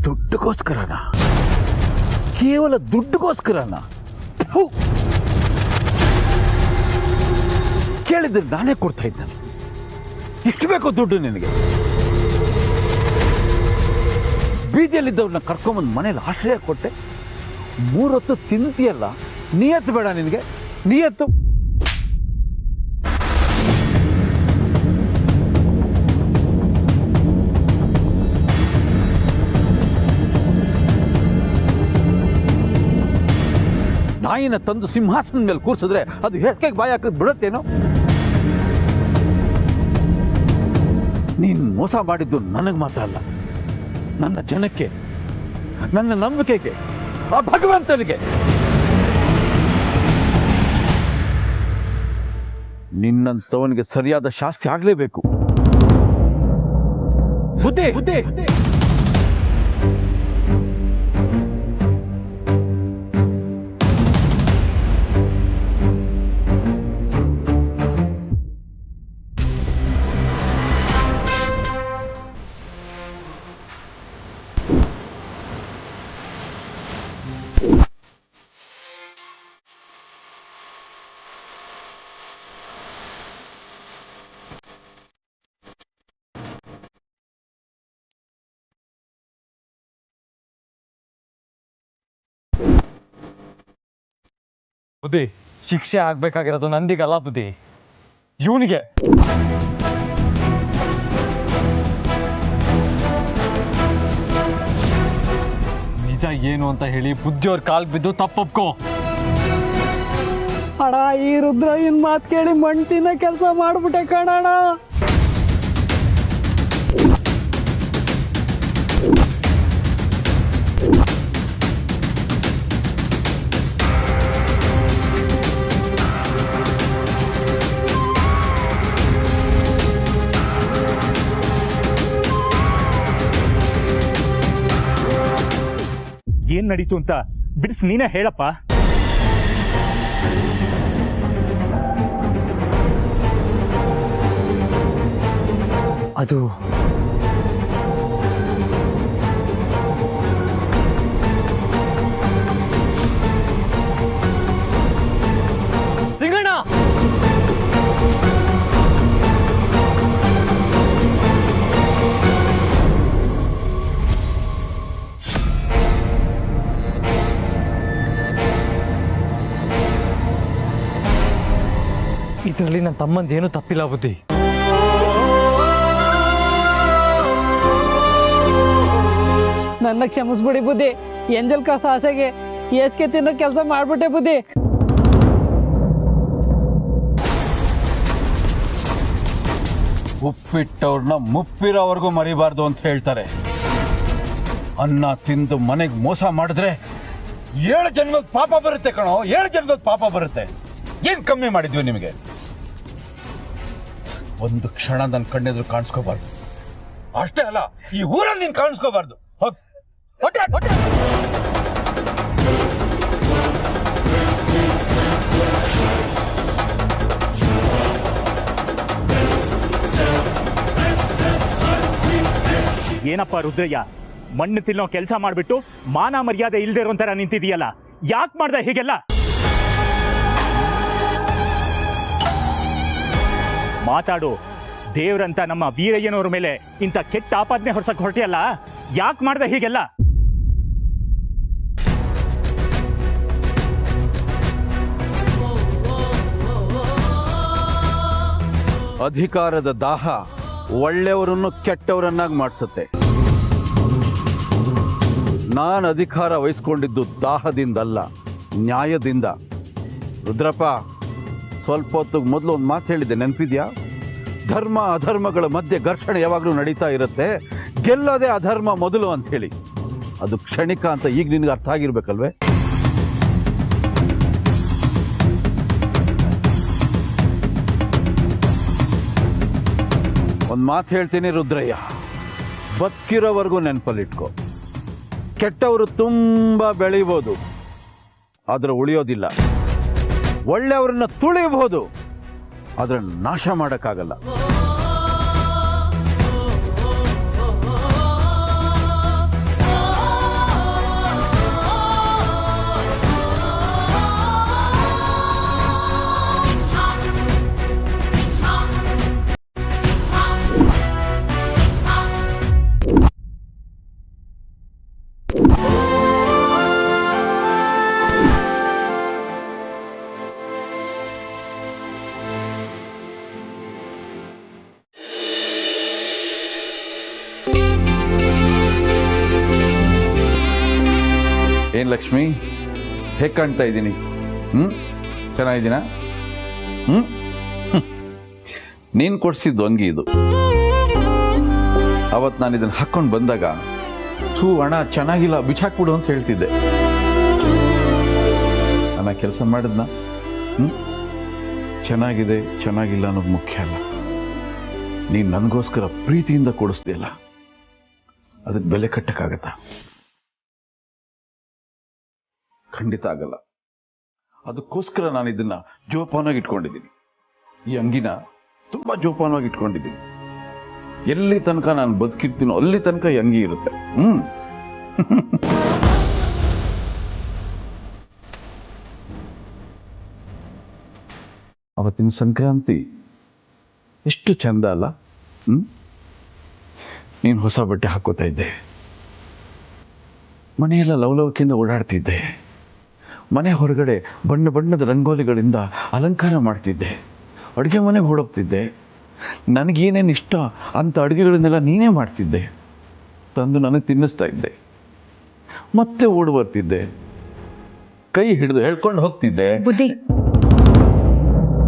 ದುಡ್ಡುಗೋಸ್ಕರನಾ? ಕೇವಲ ದುಡ್ಡುಗೋಸ್ಕರನಾ? ಕೇಳಿದ್ರೆ ನಾನೇ ಕೊಡ್ತಾ ಇದ್ದಾನೆ. ಎಷ್ಟು ಬೇಕೋ ದುಡ್ಡು ನಿನಗೆ? ಬೀದಿಯಲ್ಲಿದ್ದವ್ರನ್ನ ಕರ್ಕೊಂಬಂದು ಮನೇಲಿ ಆಶ್ರಯ ಕೊಟ್ಟೆ. 3 ಹೊತ್ತು ತಿಂತೀಯಲ್ಲ, ನಿಯತ್ತು ಬೇಡ ನಿನಗೆ? ನಿಯತ್ತು ನಾಯಿನ ತಂದು ಸಿಂಹಾಸನದ ಮೇಲೆ ಕೂರಿಸಿದ್ರೆ ಅದು ಹೆಸ್ಕೆಗೆ ಬಾಯಿ ಹಾಕದ್ ಬಿಡುತ್ತೇನೋ? ನೀನು ಮೋಸ ಮಾಡಿದ್ದು ನನಗೆ ಮಾತ್ರ ಅಲ್ಲ, ನನ್ನ ಜನಕ್ಕೆ, ನನ್ನ ನಂಬಿಕೆಗೆ, ಆ ಭಗವಂತನಿಗೆ. ನಿನ್ನಂತವನಿಗೆ ಸರಿಯಾದ ಶಾಸ್ತಿ ಆಗಲೇಬೇಕು. ಬುದ್ಧಿ ಬುದ್ಧಿ ಬುದ್ಧಿ, ಶಿಕ್ಷೆ ಆಗ್ಬೇಕಾಗಿರೋದು ನಂದಿಗಲ್ಲ ಬುದ್ಧಿ, ಇವನಿಗೆ. ನಿಜ ಏನು ಅಂತ ಹೇಳಿ ಬುದ್ಧಿಯವ್ರ ಕಾಲ್ ಬಿದ್ದು ತಪ್ಪೊಪ್ಕೋ. ಅಣ್ಣ, ಈ ರುದ್ರಯ್ಯನ ಮಾತು ಕೇಳಿ ಮಣ್ತಿನ ಕೆಲಸ ಮಾಡ್ಬಿಟ್ಟೆ ಕಣಣ್ಣ. ಏನ್ ನಡೀತು ಅಂತ ಬಿಡಿಸ್ ನೀನೇ ಹೇಳಪ್ಪ. ಅದು ಸಿಂಗಣ್ಣ, ಇದರಲ್ಲಿ ನನ್ನ ತಮ್ಮಂದೇನು ತಪ್ಪಿಲ್ಲ ಬುದ್ಧಿ. ನನ್ನ ಕ್ಷಮಿಸ್ಬಿಡಿ ಬುದ್ಧಿ. ಎಂಜಲ್ ಕಾಸ ಆಸೆಗೆ ಏಸ್ಕೆ ತಿನ್ನೋ ಕೆಲಸ ಮಾಡ್ಬಿಟ್ಟೆ ಬುದ್ಧಿ. ಉಪ್ಪಿಟ್ಟವ್ರನ್ನ ಮುಪ್ಪಿರೋವರೆಗೂ ಮರಿಬಾರ್ದು ಅಂತ ಹೇಳ್ತಾರೆ. ಅನ್ನ ತಿಂದು ಮನೆಗೆ ಮೋಸ ಮಾಡಿದ್ರೆ 7 ಜನ್ಮದ ಪಾಪ ಬರುತ್ತೆ ಕಣೋ, 7 ಜನ್ಮದ ಪಾಪ ಬರುತ್ತೆ. ಏನ್ ಕಮ್ಮಿ ಮಾಡಿದ್ವಿ ನಿಮಗೆ? ಒಂದು ಕ್ಷಣ ನನ್ನ ಕಣ್ಣೆದ್ರು ಕಾಣಿಸ್ಕೋಬಾರ್ದು. ಅಷ್ಟೇ ಅಲ್ಲ, ಈ ಊರಲ್ಲಿ ನೀನು ಕಾಣಿಸ್ಕೋಬಾರ್ದು. ಏನಪ್ಪ ರುದ್ರಯ್ಯ, ಮಣ್ಣು ತಿನ್ನೋ ಕೆಲಸ ಮಾಡ್ಬಿಟ್ಟು ಮಾನ ಮರ್ಯಾದೆ ಇಲ್ದೇ ಇರೋ ತರ ನಿಂತಿದೀಯಲ್ಲ, ಯಾಕೆ ಮಾಡ್ದೆ ಹೀಗೆಲ್ಲ? ಮಾತಾಡು. ದೇವ್ರಂತ ನಮ್ಮ ವೀರಯ್ಯನವ್ರ ಮೇಲೆ ಇಂಥ ಕೆಟ್ಟ ಆಪಾದನೆ ಹೊರಸಕ್ ಹೊರಟಿಯಲ್ಲ, ಯಾಕೆ ಮಾಡ್ದೆ ಹೀಗೆಲ್ಲ? ಅಧಿಕಾರದ ದಾಹ ಒಳ್ಳೆಯವರನ್ನು ಕೆಟ್ಟವರನ್ನಾಗಿ ಮಾಡಿಸುತ್ತೆ. ನಾನು ಅಧಿಕಾರ ವಹಿಸ್ಕೊಂಡಿದ್ದು ದಾಹದಿಂದಲ್ಲ, ನ್ಯಾಯದಿಂದ. ರುದ್ರಪ್ಪ, ಸ್ವಲ್ಪ ಹೊತ್ತಿಗೆ ಮೊದಲು ಒಂದು ಮಾತು ಹೇಳಿದ್ದೆ, ನೆನಪಿದ್ಯಾ? ಧರ್ಮ ಅಧರ್ಮಗಳ ಮಧ್ಯೆ ಘರ್ಷಣೆ ಯಾವಾಗಲೂ ನಡೀತಾ ಇರುತ್ತೆ, ಗೆಲ್ಲೋದೇ ಅಧರ್ಮ ಮೊದಲು ಅಂತ ಹೇಳಿ. ಅದು ಕ್ಷಣಿಕ ಅಂತ ಈಗ ನಿನಗೆ ಅರ್ಥ ಆಗಿರ್ಬೇಕಲ್ವೇ? ಒಂದು ಮಾತು ಹೇಳ್ತೀನಿ ರುದ್ರಯ್ಯ, ಬದುಕಿರೋವರೆಗೂ ನೆನಪಲ್ಲಿಟ್ಕೋ. ಕೆಟ್ಟವರು ತುಂಬ ಬೆಳೀಬೋದು, ಆದ್ರೆ ಉಳಿಯೋದಿಲ್ಲ. ಒಳ್ಳೆಯವ್ರನ್ನ ತುಳಿಬಹುದು, ಆದ್ರೆ ನಾಶ ಮಾಡೋಕ್ಕಾಗಲ್ಲ. ಏನು ಲಕ್ಷ್ಮಿ, ಹೇಗೆ ಕಾಣ್ತಾ ಇದ್ದೀನಿ? ಚೆನ್ನಾಗಿದ್ದೀನಾ? ನೀನು ಕೊಡಿಸಿದ್ದು ಅಂಗಿ ಇದು. ಅವತ್ತು ನಾನು ಇದನ್ನು ಹಾಕ್ಕೊಂಡು ಬಂದಾಗ ಅಣ್ಣ ಚೆನ್ನಾಗಿಲ್ಲ, ಬಿಚ್ಚಾಕ್ಬಿಡು ಅಂತ ಹೇಳ್ತಿದ್ದೆ. ನಾನು ಕೆಲಸ ಮಾಡಿದ್ನ? ಚೆನ್ನಾಗಿದೆ ಚೆನ್ನಾಗಿಲ್ಲ ಅನ್ನೋದು ಮುಖ್ಯ ಅಲ್ಲ. ನೀನು ನನಗೋಸ್ಕರ ಪ್ರೀತಿಯಿಂದ ಕೊಡಿಸ್ದೆಯಲ್ಲ, ಅದಕ್ಕೆ ಬೆಲೆ ಕಟ್ಟಕ್ಕಾಗತ್ತಾ? ಖಂಡಿತ ಆಗಲ್ಲ. ಅದಕ್ಕೋಸ್ಕರ ನಾನು ಇದನ್ನ ಜೋಪಾನವಾಗಿ ಇಟ್ಕೊಂಡಿದ್ದೀನಿ. ಈ ಅಂಗಿನ ತುಂಬಾ ಜೋಪಾನವಾಗಿ ಇಟ್ಕೊಂಡಿದ್ದೀನಿ. ಎಲ್ಲಿ ತನಕ ನಾನು ಬದುಕಿರ್ತೀನೋ ಅಲ್ಲಿ ತನಕ ಈ ಅಂಗಿ ಇರುತ್ತೆ. ಅವತ್ತಿನ ಸಂಕ್ರಾಂತಿ ಎಷ್ಟು ಚಂದ ಅಲ್ಲ? ನೀನು ಹೊಸ ಬಟ್ಟೆ ಹಾಕೋತಾ ಇದ್ದೆ, ಮನೆಯೆಲ್ಲ ಲವಲವಿಕೆಯಿಂದ ಓಡಾಡ್ತಿದ್ದೆ, ಮನೆ ಹೊರಗಡೆ ಬಣ್ಣ ಬಣ್ಣದ ರಂಗೋಲಿಗಳಿಂದ ಅಲಂಕಾರ ಮಾಡ್ತಿದ್ದೆ, ಅಡುಗೆ ಮನೆಗೆ ಹೊಡೋಗ್ತಿದ್ದೆ. ನನಗೇನೇನು ಇಷ್ಟ ಅಂಥ ಅಡುಗೆಗಳನ್ನೆಲ್ಲ ನೀನೇ ಮಾಡ್ತಿದ್ದೆ, ತಂದು ನನಗೆ ತಿನ್ನಿಸ್ತಾ ಇದ್ದೆ. ಮತ್ತೆ ಓಡಿ ಬರ್ತಿದ್ದೆ, ಕೈ ಹಿಡಿದು ಹೇಳ್ಕೊಂಡು ಹೋಗ್ತಿದ್ದೆ. ಬುದ್ಧಿ,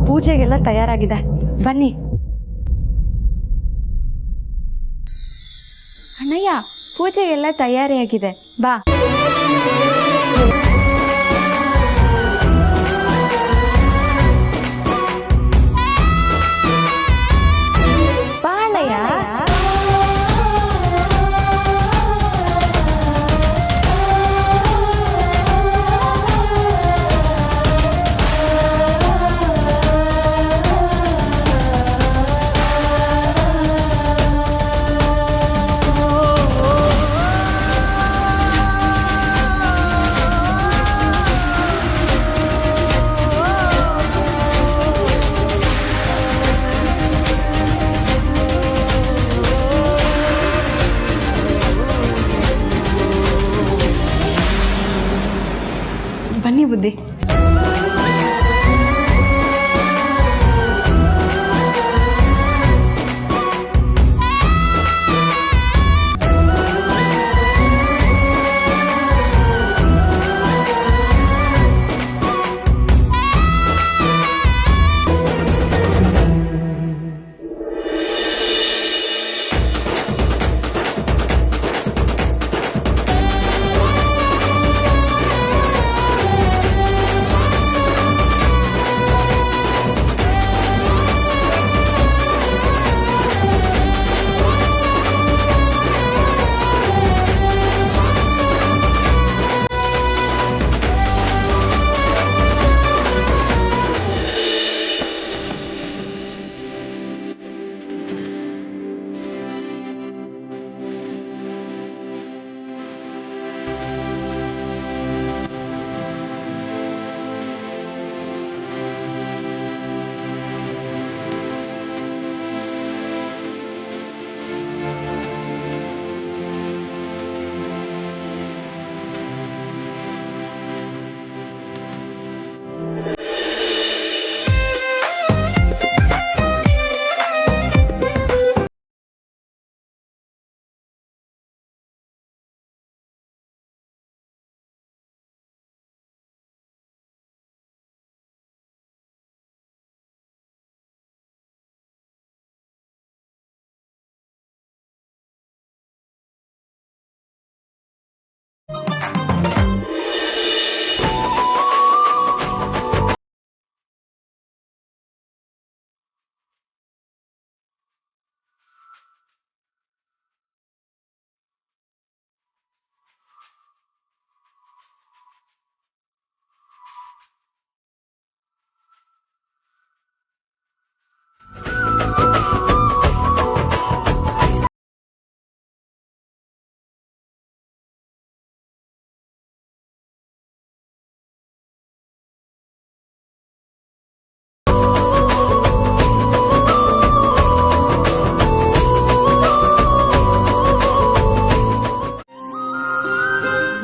ಪೂಜೆಗೆಲ್ಲ ತಯಾರಾಗಿದೆ, ಬನ್ನಿ. ಅಣ್ಣಯ್ಯ, ಪೂಜೆಗೆಲ್ಲ ತಯಾರಿಯಾಗಿದೆ, ಬಾ. ಬನ್ನಿ ಬುದ್ಧಿ.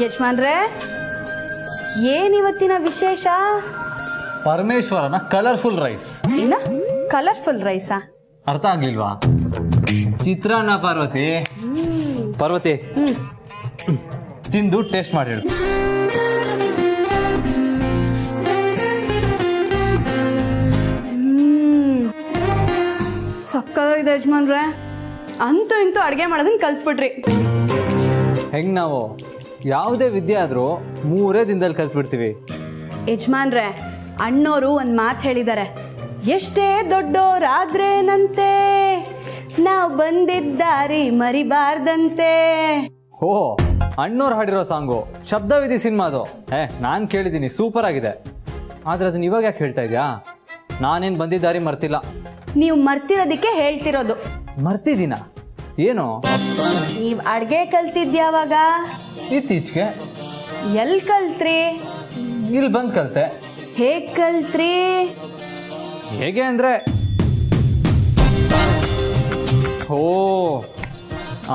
ಯಜಮಾನ್ರೆ, ಏನಿವತ್ತಿನ ವಿಶೇಷ? ಪರಮೇಶ್ವರನ ಕಲರ್ಫುಲ್ ರೈಸ್. ಇನ್ನ ಕಲರ್ಫುಲ್ ರೈಸಾ? ಅರ್ಥ ಆಗ್ಲಿಲ್ವಾ? ಚಿತ್ರಾನ್ನ ಪಾರ್ವತಿ. ಪಾರ್ವತಿ, ತಿಂದು ಟೇಸ್ಟ್ ಮಾಡಿ ಹೇಳು. ಸಾಕಾಗೋಯ್ತು ಯಜಮಾನ್ರೆ. ಅಂತೂ ಇಂತೂ ಅಡುಗೆ ಮಾಡೋದನ್ನ ಕಲ್ತ್ಬಿಟ್ರಿ. ಹೆಂಗೆ ನಾವು ಯಾವುದೇ ವಿದ್ಯೆ ಆದರೂ 3 ದಿನದಲ್ಲಿ ಕಲ್ತ್ಬಿಡ್ತೀವಿ. ಯಜಮಾನ್ರೆ, ಅಣ್ಣೋರು ಒಂದು ಮಾತು ಹೇಳಿದ್ದಾರೆ, ಎಷ್ಟೇ ದೊಡ್ಡೋರಾದ್ರೇನಂತೆ ನಾವು ಬಂದಿದ್ದಾರಿ ಮರಿಬಾರ್ದಂತೆ. ಓ, ಅಣ್ಣವ್ರು ಹಾಡಿರೋ ಸಾಂಗು ಶಬ್ದವಿಧಿ ಸಿನಿಮಾದು. ನಾನು ಕೇಳಿದ್ದೀನಿ, ಸೂಪರ್ ಆಗಿದೆ. ಆದರೆ ಅದನ್ನ ಇವಾಗ ಯಾಕೆ ಹೇಳ್ತಾ ಇದೆಯಾ? ನಾನೇನು ಬಂದಿದ್ದಾರಿ ಮರ್ತಿಲ್ಲ. ನೀವು ಮರ್ತಿರೋದಕ್ಕೆ ಹೇಳ್ತಿರೋದು. ಮರ್ತಿದ್ದೀನ? ಏನು? ನೀವು ಅಡ್ಗೆ ಕಲ್ತಿದ್ಯಾವಾಗ? ಇತ್ತೀಚೆಗೆ. ಎಲ್ಲಿ ಕಲ್ತ್ರಿ? ಇಲ್ಲಿ ಬಂದು ಕಲ್ತೆ. ಹೇಗ್ ಕಲ್ತ್ರಿ? ಹೇಗೆ ಅಂದರೆ, ಓ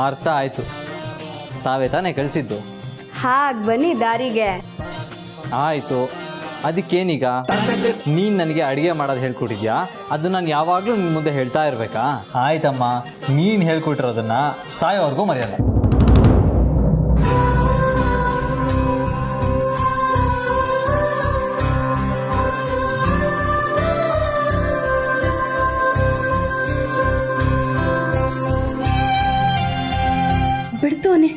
ಅರ್ಥ ಆಯ್ತು. ತಾವೇ ತಾನೇ ಕಳಿಸಿದ್ದು. ಹಾಗೆ ಬನ್ನಿ ದಾರಿಗೆ. ಆಯಿತು, ಅದಕ್ಕೇನೀಗ? ನೀನು ನನಗೆ ಅಡುಗೆ ಮಾಡೋದು ಹೇಳ್ಕೊಟ್ಟಿದ್ಯಾ? ಅದು ನಾನು ಯಾವಾಗಲೂ ನಿನ್ನ ಮುಂದೆ ಹೇಳ್ತಾ ಇರಬೇಕಾ? ಆಯ್ತಮ್ಮ, ನೀನು ಹೇಳ್ಕೊಟ್ಟಿರೋದನ್ನ ಸಾಯೋವರೆಗೂ ಮರೆಯಲ್ಲ. ಬಿಡ್ತೋನೆ,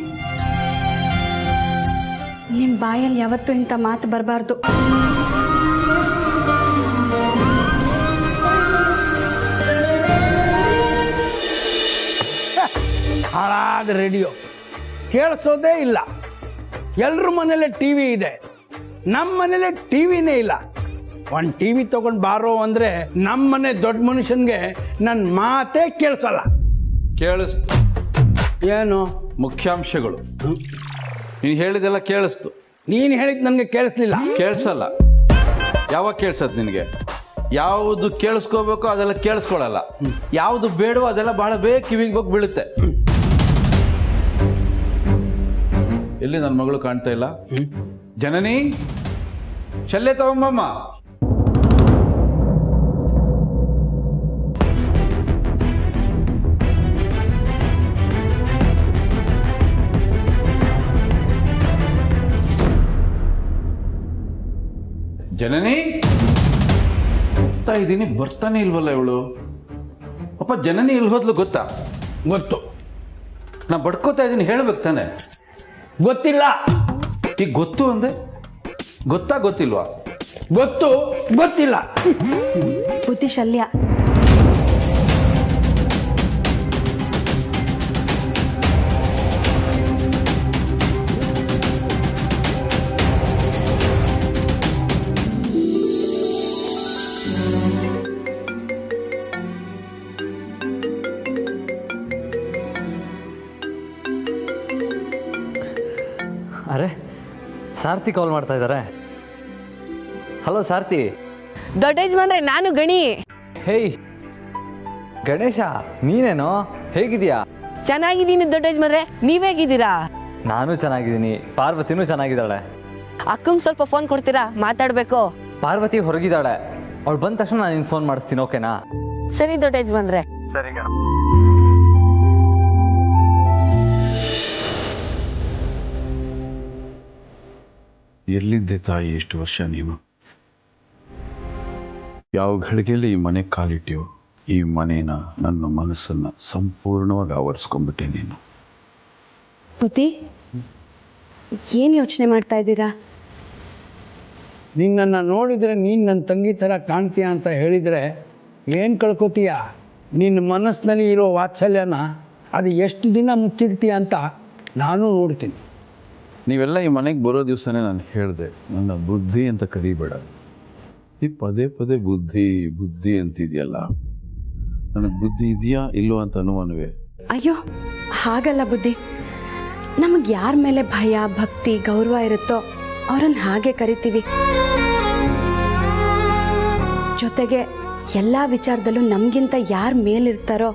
ನಿಮ್ಮ ಬಾಯಲ್ಲಿ ಯಾವತ್ತೂ ಇಂಥ ಮಾತು ಬರಬಾರ್ದು. ಹಾಳಾದ ರೇಡಿಯೋ ಕೇಳಿಸೋದೇ ಇಲ್ಲ. ಎಲ್ಲರ ಮನೇಲೆ ಟಿ ವಿ ಇದೆ, ನಮ್ಮ ಮನೇಲೆ ಟಿ ವಿನೇ ಇಲ್ಲ. ಒಂದು ಟಿ ವಿ ತೊಗೊಂಡು ಬಾರೋ ಅಂದರೆ ನಮ್ಮ ಮನೆ ದೊಡ್ಡ ಮನುಷ್ಯನಿಗೆ ನನ್ನ ಮಾತೇ ಕೇಳಿಸಲ್ಲ. ಕೇಳಿಸ್ತು. ಏನು ಮುಖ್ಯಾಂಶಗಳು ನೀನು ಹೇಳಿದೆಲ್ಲ ಕೇಳಿಸ್ತು. ನೀನು ಹೇಳಿದ್ದು ನನಗೆ ಕೇಳಿಸ್ಲಿಲ್ಲ. ಕೇಳಿಸಲ್ಲ. ಯಾವಾಗ ಕೇಳಿಸತ್ ನಿನಗೆ? ಯಾವುದು ಕೇಳಿಸ್ಕೋಬೇಕೋ ಅದೆಲ್ಲ ಕೇಳಿಸ್ಕೊಳ್ಳಲ್ಲ, ಯಾವುದು ಬೇಡವೋ ಅದೆಲ್ಲ ಬಹಳ ಬೇಗ ಕಿವಿಗೆ ಹೋಗಿ ಬೀಳುತ್ತೆ. ಎಲ್ಲಿ ನನ್ನ ಮಗಳು ಕಾಣ್ತಾ ಇಲ್ಲ? ಜನನಿ, ಶಲ್ಯ ತಗೊಂಬಮ್ಮ. ಜನನಿ, ಇದ್ದೀನಿ, ಬರ್ತಾನೆ ಇಲ್ವಲ್ಲ ಇವಳು. ಅಪ್ಪ, ಜನನಿ ಎಲ್ಲಿ ಹೋದ್ಲು ಗೊತ್ತಾ? ಗೊತ್ತು. ನಾ ಬಡ್ಕೋತಾ ಇದ್ದೀನಿ, ಹೇಳ್ಬೇಕು ತಾನೆ? ಗೊತ್ತಿಲ್ಲ. ಈಗ ಗೊತ್ತು ಅಂದೆ, ಗೊತ್ತಾ ಗೊತ್ತಿಲ್ವಾ? ಗೊತ್ತು, ಗೊತ್ತಿಲ್ಲ. ಬುದ್ಧಿ ಶಲ್ಯ. ಅರೆ, ಸಾರ್ಥಿ ಕಾಲ್ ಮಾಡ್ತಾ ಇದ್ದಾರೆ. ಹಲೋ ಸಾರ್ಥಿ. ದೊಡ್ಡ ಯಜಮಾನ್ರೆ, ನಾನು ಗಣಿ. ಹೇಯ್ ಗಣೇಶ, ನೀನೇನೋ? ಹೇಗಿದೆಯಾ? ಚೆನ್ನಾಗಿದ್ದೀನಿ ದೊಡ್ಡ ಯಜಮಾನ್ರೆ, ನೀವೇಗಿದ್ದೀರಾ? ನಾನು ಚೆನ್ನಾಗಿದ್ದೀನಿ, ಪಾರ್ವತಿನೂ ಚೆನ್ನಾಗಿದ್ದಾಳೆ. ಅಕ್ಕಂಗೆ ಸ್ವಲ್ಪ ಫೋನ್ ಕೊಡ್ತೀರಾ? ಮಾತಾಡಬೇಕು. ಪಾರ್ವತಿ ಹೊರಗಿದ್ದಾಳೆ, ಅವಳು ಬಂದ ತಕ್ಷಣ ನಾನು ನಿನ್ನ ಫೋನ್ ಮಾಡಿಸ್ತೀನಿ, ಓಕೆನಾ? ಸರಿ ದೊಡ್ಡ ಯಜಮಾನ್ರೆ. ಸರಿ. ಎಲ್ಲಿದ್ದೆ ತಾಯಿ ಇಷ್ಟು ವರ್ಷ ನೀನು? ಯಾವ ಘಳಿಗೆಯಲ್ಲಿ ಈ ಮನೆ ಕಾಲಿಟ್ಟಿಯೋ, ಈ ಮನೇನ, ನನ್ನ ಮನಸ್ಸನ್ನು ಸಂಪೂರ್ಣವಾಗಿ ಆವರಿಸ್ಕೊಂಡ್ಬಿಟ್ಟೆ ನೀನು. ಬುದ್ಧಿ, ಏನು ಯೋಚನೆ ಮಾಡ್ತಾ ಇದ್ದೀರಾ? ನಿನ್ನನ್ನು ನೋಡಿದರೆ ನೀನು ನನ್ನ ತಂಗಿ ಥರ ಕಾಣ್ತೀಯ ಅಂತ ಹೇಳಿದರೆ ಏನು ಕಳ್ಕೊತೀಯ? ನಿನ್ನ ಮನಸ್ಸಿನಲ್ಲಿ ಇರೋ ವಾತ್ಸಲ್ಯನ ಅದು ಎಷ್ಟು ದಿನ ಮುಚ್ಚಿಡ್ತೀಯ ಅಂತ ನಾನು ನೋಡ್ತೀನಿ. ನೀವೆಲ್ಲ ಈ ಮನೆಗೆ ಬರೋ ದಿವಸನೇ ನಾನು ಹೇಳಿದೆ, ನನ್ನ ಬುದ್ಧಿ ಅಂತ ಕರಿಬೇಡ. ಈ ಪದೇ ಪದೇ ಬುದ್ಧಿ ಬುದ್ಧಿ ಅಂತಿದೆಯಲ್ಲ, ನನಗೆ ಬುದ್ಧಿ ಇದೆಯಾ ಇಲ್ಲೋ ಅಂತ ಅನುಮಾನವೇ. ಅಯ್ಯೋ, ಹಾಗಲ್ಲ ಬುದ್ಧಿ. ನಮಗೆ ಯಾರ ಮೇಲೆ ಭಯ, ಭಕ್ತಿ, ಗೌರವ ಇರುತ್ತೋ ಅವ್ರನ್ನ ಹಾಗೆ ಕರಿತೀವಿ. ಜೊತೆಗೆ ಎಲ್ಲ ವಿಚಾರದಲ್ಲೂ ನಮಗಿಂತ ಯಾರು ಮೇಲಿರ್ತಾರೋ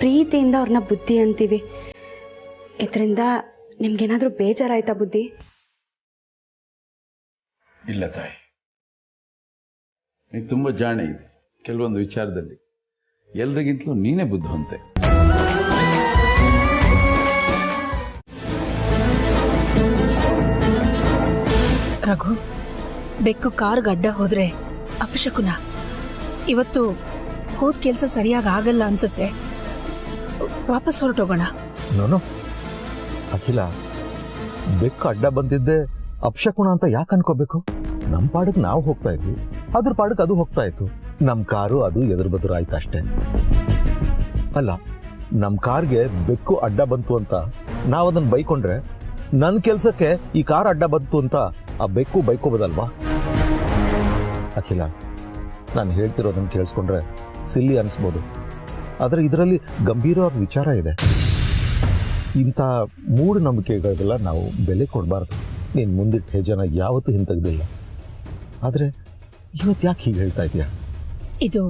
ಪ್ರೀತಿಯಿಂದ ಅವ್ರನ್ನ ಬುದ್ಧಿ ಅಂತೀವಿ. ಇದರಿಂದ ನಿಮ್ಗೇನಾದರೂ ಬೇಜಾರಾಯ್ತಾ ಬುದ್ಧಿ? ಇಲ್ಲ ತಾಯಿ, ನೀನು ತುಂಬ ಜಾಣೆ ಇದೆ ಕೆಲವೊಂದು ವಿಚಾರದಲ್ಲಿ. ಎಲ್ರಿಗಿಂತಲೂ ನೀನೇ ಬುದ್ಧಿವಂತೆ. ರಘು, ಬೆಕ್ಕು ಕಾರ್ ಗಡ್ಡ ಹೋದ್ರೆ ಅಪಶಕುನ. ಇವತ್ತು ಹೋದ ಕೆಲಸ ಸರಿಯಾಗಿ ಆಗಲ್ಲ ಅನ್ಸುತ್ತೆ. ವಾಪಸ್ ಹೊರಟೋಗೋಣ. ನೋನು ಅಖಿಲ, ಬೆಕ್ಕು ಅಡ್ಡ ಬಂದಿದ್ದೆ ಅಪಶಕುನ ಅಂತ ಯಾಕೆ ಅನ್ಕೋಬೇಕು? ನಮ್ಮ ಪಾಡಕ್ಕೆ ನಾವು ಹೋಗ್ತಾ ಇದ್ವಿ, ಅದ್ರ ಪಾಡಕ್ಕೆ ಅದು ಹೋಗ್ತಾ ಇತ್ತು. ನಮ್ಮ ಕಾರು ಅದು ಎದುರು ಬದುರು ಆಯ್ತು ಅಷ್ಟೇ. ಅಲ್ಲ, ನಮ್ಮ ಕಾರ್ಗೆ ಬೆಕ್ಕು ಅಡ್ಡ ಬಂತು ಅಂತ ನಾವು ಅದನ್ನ ಬೈಕೊಂಡ್ರೆ ನನ್ನ ಕೆಲಸಕ್ಕೆ ಈ ಕಾರ್ ಅಡ್ಡ ಬಂತು ಅಂತ ಆ ಬೆಕ್ಕು ಬೈಕೋಬೋದಲ್ವಾ? ಅಖಿಲ, ನಾನು ಹೇಳ್ತಿರೋದನ್ನು ಕೇಳಿಸ್ಕೊಂಡ್ರೆ ಸಿಲ್ಲಿ ಅನಿಸ್ಬೋದು, ಆದರೆ ಇದರಲ್ಲಿ ಗಂಭೀರವಾದ ವಿಚಾರ ಇದೆ. ಇಂಥ ಮೂಢನಂಬಿಕೆಗಳಿಗೆಲ್ಲ ನಾವು ಬೆಲೆ ಕೊಡಬಾರ್ದು. ನೀನು ಮುಂದಿಟ್ಟ ಹೆಜ್ಜೆನ ಯಾವತ್ತೂ ಹಿಂತೆಗ್ದಿಲ್ಲ, ಆದರೆ ಇವತ್ತು ಯಾಕೆ ಹೀಗೆ ಹೇಳ್ತಾ ಇದೆಯಾ? ಇದು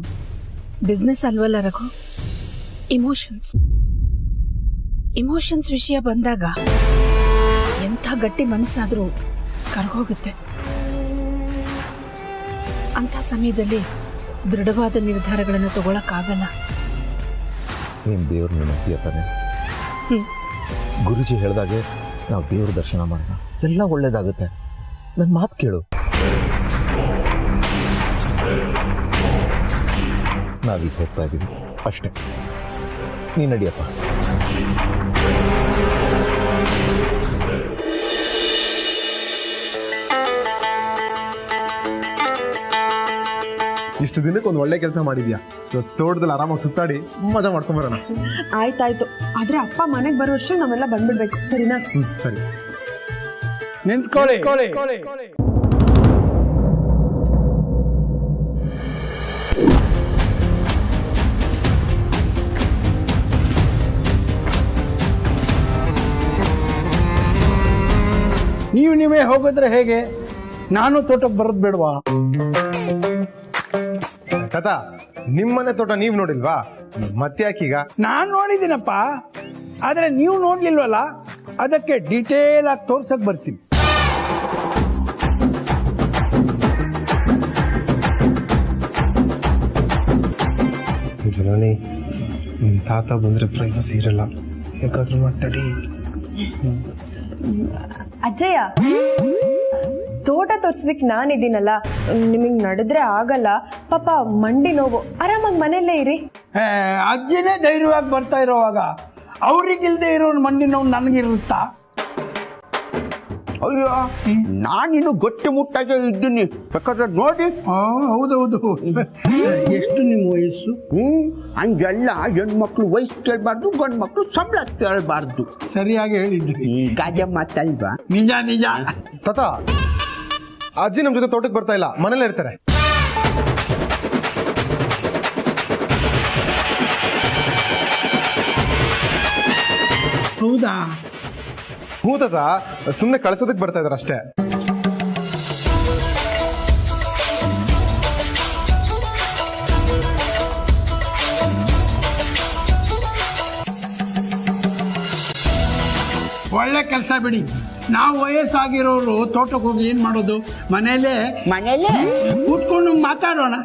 ಬಿಸ್ನೆಸ್ ಅಲ್ವಲ್ಲ ರಘು. ಇಮೋಷನ್ಸ್ ವಿಷಯ ಬಂದಾಗ ಎಂಥ ಗಟ್ಟಿ ಮನಸ್ಸಾದ್ರೂ ಕರ್ಗೋಗುತ್ತೆ. ಅಂಥ ಸಮಯದಲ್ಲಿ ದೃಢವಾದ ನಿರ್ಧಾರಗಳನ್ನು ತಗೊಳಕ್ಕಾಗಲ್ಲ. ನೀನು ದೇವ್ರ ನೆನಪಿಯ ತಾನೆ. ಗುರುಜಿ ಹೇಳಿದಾಗೆ ನಾವು ದೇವ್ರ ದರ್ಶನ ಮಾಡೋಣ, ಎಲ್ಲ ಒಳ್ಳೇದಾಗುತ್ತೆ. ನನ್ನ ಮಾತು ಕೇಳು. ನಾವೀಗ ಹೋಗ್ತಾ ಇದ್ದೀವಿ ಅಷ್ಟೇ, ನೀನು ನಡಿಯಪ್ಪ. ಇಷ್ಟು ದಿನಕ್ಕೆ ಒಂದು ಒಳ್ಳೆ ಕೆಲಸ ಮಾಡಿದ್ಯಾ. ತೋಟದಲ್ಲಿ ಆರಾಮಾಗಿ ಸುತ್ತಾಡಿ ಮಜಾ ಮಾಡ್ಕೊಂಬರೋಣ. ಆಯ್ತಾಯ್ತು, ಆದ್ರೆ ಅಪ್ಪ ಮನೆಗೆ ಬರೋ ವರ್ಷ ನಾವೆಲ್ಲ ಬಂದ್ಬಿಡ್ಬೇಕು, ಸರಿನಾ? ಸರಿ, ನಿಂತ್ಕೊಳ್ಳಿ. ನೀವೇ ಹೋಗಿದ್ರೆ ಹೇಗೆ? ನಾನು ತೋಟಕ್ಕೆ ಬರೋದು ಬೇಡವಾ? ತಾತ, ನಿಮ್ಮನೆ ತೋಟ ನೀವ್ ನೋಡಿಲ್ವಾ? ಮತ್ತ್ಯಾಕೀಗ? ನಾನು ನೋಡಿದ್ದೀನಪ್ಪ, ಆದ್ರೆ ನೀವು ನೋಡ್ಲಿಲ್ವಲ್ಲ, ಅದಕ್ಕೆ ಡೀಟೇಲ್ ಆಗಿ ತೋರ್ಸಕ್ ಬರ್ತೀನಿ. ಜನನಿ, ತಾತ ಬಂದ್ರೆ ಪ್ರೈವಸಿ ಇರಲ್ಲ, ಯಾಕಾದ್ರೂ ಮಾತಾಡಿ. ಅಜ್ಜಯ್ಯ, ತೋಟ ತೋರ್ಸೋದಕ್ಕೆ ನಾನಿದ್ದೀನಲ್ಲ, ನಿಮಗೆ ನಡೆದ್ರೆ ಆಗಲ್ಲ, ಪಾಪ ಮಂಡಿ ನೋವು, ಆರಾಮಾಗಿ ಮನೆಯಲ್ಲೇ ಇರಿ. ಅಜ್ಜಿನೇ ಧೈರ್ಯವಾಗಿ ಬರ್ತಾ ಇರೋವಾಗ ಅವ್ರಿಗಿಲ್ದೆ ಇರೋ ಮಂಡಿ ನೋವು ನನಗಿರುತ್ತಾ? ಅಯ್ಯೋ, ನಾನಿನ್ನು ಗಟ್ಟಿ ಮುಟ್ಟಾಗೆ ಇದ್ದೀನಿ, ಬೇಕಾದ್ರೆ ನೋಡಿ. ಹೌದೌದು. ಎಷ್ಟು ನಿಮ್ಮ ವಯಸ್ಸು? ಹಂಗೆಲ್ಲ ಹೆಣ್ಮಕ್ಳು ವಯಸ್ಸು ಕೇಳಬಾರ್ದು, ಗಂಡು ಮಕ್ಳು ಸಂಬಳ ಕೇಳಬಾರ್ದು. ಸರಿಯಾಗಿ ಹೇಳಿದ್ರಿ. ಗಾದೆ ಮಾತಲ್ವಾ? ನಿಜ ನಿಜ. ತಾತ, ಅಜ್ಜಿ ನಮ್ ಜೊತೆ ತೋಟಕ್ಕೆ ಬರ್ತಾ ಇಲ್ಲ, ಮನೇಲೆ ಇರ್ತಾರೆ. ಹೌದಾ? ಹ್ಞೂ ತಾತ, ಸುಮ್ಮನೆ ಕಳ್ಸೋದಕ್ಕೆ ಬರ್ತಾ ಇದಾರೆ ಅಷ್ಟೇ. ಒಳ್ಳೆ ಕೆಲಸ ಬಿಡಿ. ನಾವು ವಯಸ್ಸಾಗಿರೋರು ತೋಟಕ್ಕೆ ಹೋಗಿ ಏನ್ ಮಾಡೋದು? ಮನೇಲೆ ಕೂತ್ಕೊಂಡು ಮಾತಾಡೋಣ.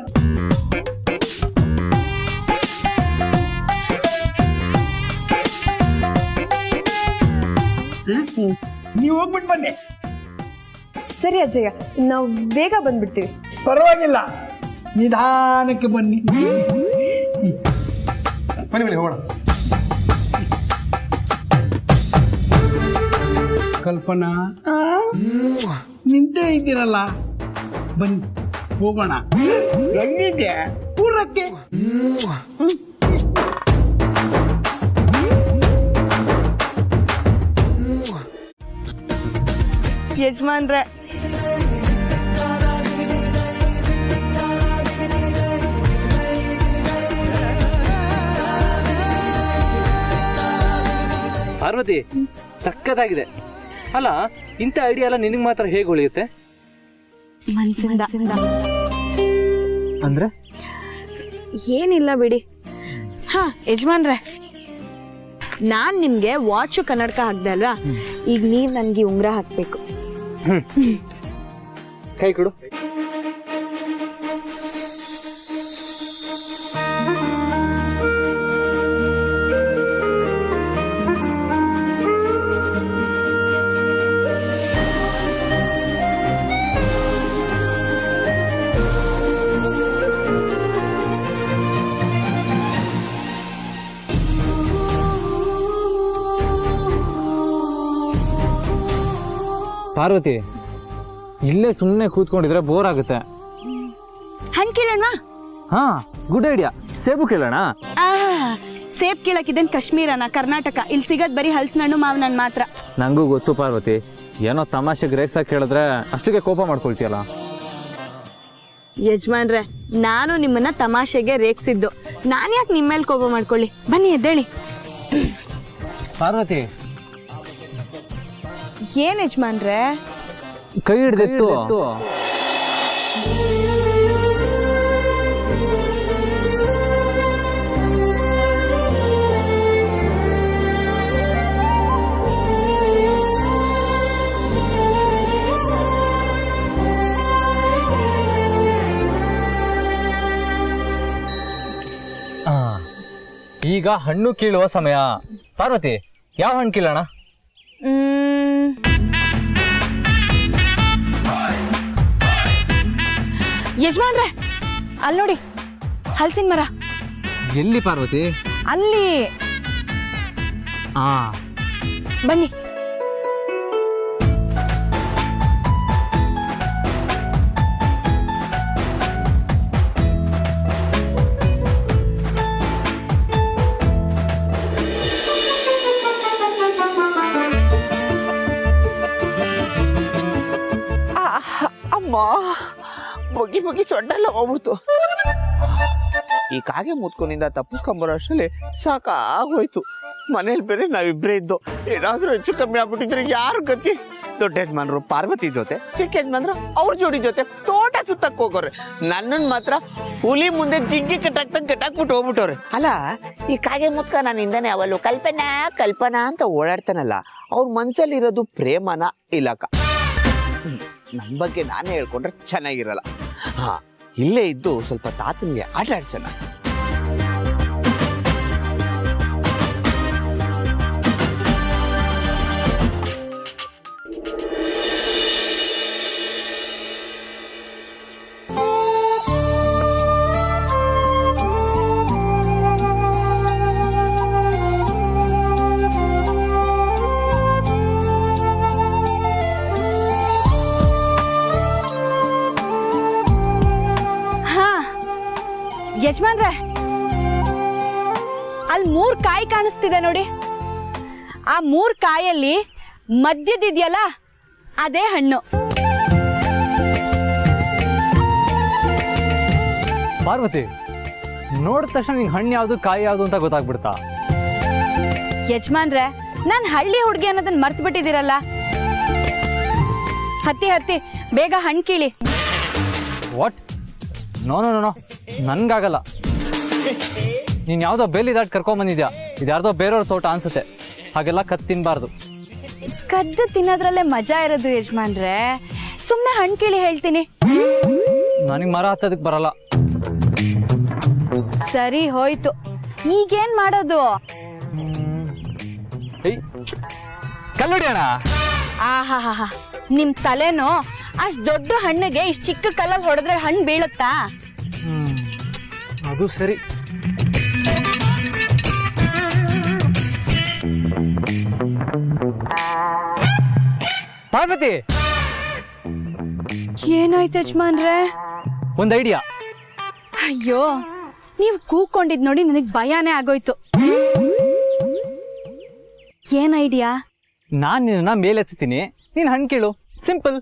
ನೀವು ಹೋಗ್ಬಿಟ್ಟು ಬನ್ನಿ. ಸರಿ ಅಜ್ಜಯ್ಯ, ನಾವು ಬೇಗ ಬಂದ್ಬಿಡ್ತೀವಿ. ಪರವಾಗಿಲ್ಲ, ನಿಧಾನಕ್ಕೆ ಬನ್ನಿ. ಬನ್ನಿ ಹೋಗೋಣ. ಕಲ್ಪನಾ, ನಿಂತೇ ಇದ್ದೀರಲ್ಲ, ಬನ್ನಿ ಹೋಗೋಣ. ಎಲ್ಲಿದೆ? ಪೂರಕ್ಕೆ. ಯಜಮಾನ್ರೆ, ಪಾರ್ವತಿ, ಸಕ್ಕತ್ತಾಗಿದೆ ಅಲ್ಲ? ಇಂಥ ಐಡಿಯಾ ಎಲ್ಲ ನಿನಗೆ ಮಾತ್ರ ಹೇಗೆ ಉಳಿಯುತ್ತೆ? ಮನ್ಸಿಂದ ಅಂದ್ರೆ ಏನಿಲ್ಲ ಬಿಡಿ. ಹಾ ಯಜಮಾನ್ರೆ, ನಾನ್ ನಿಮ್ಗೆ ವಾಚು ಕನ್ನಡಕ ಹಾಕ್ದೆ ಅಲ್ವಾ, ಈಗ ನೀವ್ ನನ್ಗೆ ಉಂಗ್ರ ಹಾಕ್ಬೇಕು. ಕೈ ಕೊಡು. ಪಾರ್ವತಿ, ಇಲ್ಲೇ ಸುಮ್ಮನೆ ಕೂತ್ಕೊಂಡಿದ್ರೆ ಬೋರ್ ಆಗುತ್ತೆ. ಹಣ್ಣು ಕೀಳೋಣ? ಹಾ, ಗುಡ್ ಐಡಿಯಾ. ಸೇಬು ಕೇಳೋಣ. ಸೇಬ್ ಕೀಳಕ್ಕಿದ್ದೇನು ಕಾಶ್ಮೀರನ, ಕರ್ನಾಟಕ? ಇಲ್ಲಿ ಸಿಗದ್ ಬರೀ ಹಲಸಿನ ಹಣ್ಣು ಮಾವಿನ ಹಣ್ಣು ಮಾತ್ರ. ನಂಗೂ ಗೊತ್ತು ಪಾರ್ವತಿ, ಏನೋ ತಮಾಷೆಗೆ ರೇಗ್ಸಾಗಿ ಕೇಳಿದ್ರೆ ಅಷ್ಟಿಗೆ ಕೋಪ ಮಾಡ್ಕೊಳ್ತೀಯಲ್ಲ. ಯಜಮಾನ್ರೆ, ನಾನು ನಿಮ್ಮನ್ನ ತಮಾಷೆಗೆ ರೇಗ್ಸಿದ್ದು, ನಾನು ಯಾಕೆ ನಿಮ್ಮ ಮೇಲೆ ಕೋಪ ಮಾಡ್ಕೊಳ್ಳಿ? ಬನ್ನಿ ಎದ್ದೇಳಿ. ಪಾರ್ವತಿ, ಏನ್ ಯಜಮಾನ್ರೆ? ಕೈ ಹಿಡ್ದಿತ್ತು. ಈಗ ಹಣ್ಣು ಕೀಳುವ ಸಮಯ. ಪಾರ್ವತಿ, ಯಾವ ಹಣ್ಣು ಕೀಳೋಣ? ಯಜಮಾನ್ರೆ, ಅಲ್ಲಿ ನೋಡಿ, ಹಲಸಿನ ಮರ. ಎಲ್ಲಿ ಪಾರ್ವತಿ? ಅಲ್ಲಿ. ಬನ್ನಿ. ಬಗ್ಗಿ ಬಗ್ಗಿ ಸೊಡ್ಡೆಲ್ಲ ಹೋಗ್ಬಿಡ್ತು. ಈ ಕಾಗೆ ಮುತ್ಕೊಂಡಿಂದ ತಪ್ಪಿಸ್ಕೊಂಬರೋ ಅಷ್ಟರಲ್ಲಿ ಸಾಕಾಗೋಯ್ತು. ಮನೇಲಿ ಬೇರೆ ನಾವಿಬ್ರೇ ಇದ್ದು, ಏನಾದ್ರೂ ಹೆಚ್ಚು ಕಮ್ಮಿ ಆಗ್ಬಿಟ್ಟಿದ್ರೆ ಯಾರು ಗತಿ? ದೊಡ್ಡ ಯಜಮಾನ್ರು ಪಾರ್ವತಿ ಜೊತೆ, ಚಿಕ್ಕ ಯಜಮಾನ್ರು ಅವ್ರ ಜೋಡಿ ಜೊತೆ ತೋಟ ಸುತ್ತಕ್ ಹೋಗೋರೆ. ನನ್ನನ್ ಮಾತ್ರ ಹುಲಿ ಮುಂದೆ ಜಿಂಗಿ ಕಟ್ಟಾಕ್ಬಿಟ್ಟು ಹೋಗ್ಬಿಟ್ಟವ್ರೆ. ಅಲ್ಲ, ಈ ಕಾಗೆ ಮುತ್ಕ ನನ್ನಿಂದಾನೆ ಅವಳು ಕಲ್ಪನಾ ಅಂತ ಓಡಾಡ್ತಾನಲ್ಲ, ಅವ್ರ ಮನ್ಸಲ್ಲಿ ಇರೋದು ಪ್ರೇಮನ ಇಲ್ಲಕ? ನನ್ ಬಗ್ಗೆ ನಾನೇ ಹೇಳ್ಕೊಂಡ್ರೆ ಚೆನ್ನಾಗಿರಲ್ಲ. ಹಾ, ಇಲ್ಲೇ ಇದ್ದು ಸ್ವಲ್ಪ ತಾತನ್ಗೆ ಆಟ ಆಡ್ಸೋಣ. ಯಜಮಾನ್ರೆ, ಅಲ್ಲಿ 3 ಕಾಯಿ ಕಾಣಿಸ್ತಿದೆ ನೋಡಿ. ಆ 3 ಕಾಯಲ್ಲಿ ಮಧ್ಯದಿದೆಯಲ್ಲ, ಅದೇ ಹಣ್ಣು. ಪಾರ್ವತಿ, ನೋಡಿದ ತಕ್ಷಣ ನಿಂಗೆ ಹಣ್ಣು ಯಾವುದು ಕಾಯಿ ಯಾವುದು ಅಂತ ಗೊತ್ತಾಗ್ಬಿಡ್ತಾ? ಯಜಮಾನ್ರೆ, ನಾನು ಹಳ್ಳಿ ಹುಡುಗಿ ಅನ್ನೋದನ್ನ ಮರ್ತು ಬಿಟ್ಟಿದ್ದೀರಲ್ಲ. ಹತ್ತಿ ಬೇಗ ಹಣ್ಣು ಕೀಳಿ. ವಾಟ್? ನೋ ನೋ ನೋ, ನನ್ಗಾಗಲ್ಲ. ನೀನ್ ಯಾವ್ದೋ ಬೇಲಿ ದಾಟ್ ಕರ್ಕೊಂಬಂದಿದ್ಯಾ, ಇದ್ಯಾರ್ದೋ ಬೇರೆಯವ್ರ ತೋಟ ಅನ್ಸುತ್ತೆ. ಹಾಗೆಲ್ಲ ಕದ್ದು ತಿನ್ಬಾರ್ದು. ಕದ್ದು ತಿನ್ನೋದ್ರಲ್ಲೇ ಮಜಾ ಇರೋದು ಯಜಮಾನ್ರೆ. ಸುಮ್ಮನೆ ಹಣ್ಣು ಕೀಳಿ ಹೇಳ್ತೀನಿ. ನನಗೆ ಮರ ಹತ್ತೋದಕ್ಕೆ ಬರಲ್ಲ. ಸರಿ ಹೋಯ್ತು, ಈಗೇನ್ ಮಾಡೋದು? ಕಲ್ಲುಡಿಯೋಣ. ಆಹಾ, ನಿಮ್ ತಲೆನೋ ಅಷ್ಟ್ ದೊಡ್ಡ ಹಣ್ಣಿಗೆ ಇಷ್ಟ್ ಚಿಕ್ಕ ಕಲ್ಲಲ್ಲಿ ಹೊಡೆದ್ರೆ ಹಣ್ಣು ಬೀಳುತ್ತಾ? ಅದು ಸರಿ. ಪಾರ್ವತಿ, ಏನಾಯ್ತು ಯಜಮಾನ್ರೆ? ಒಂದ್ ಐಡಿಯಾ. ಅಯ್ಯೋ, ನೀವು ಕೂಕೊಂಡಿದ್ ನೋಡಿ ನನಗ್ ಭಯಾನೇ ಆಗೋಯ್ತು. ಏನ್ ಐಡಿಯಾ? ನಾನ್ ನಿನ್ನ ಮೇಲೆತ್ತೀನಿ, ನೀನ್ ಹಣ್ಣು ಕೀಳು. ಸಿಂಪಲ್.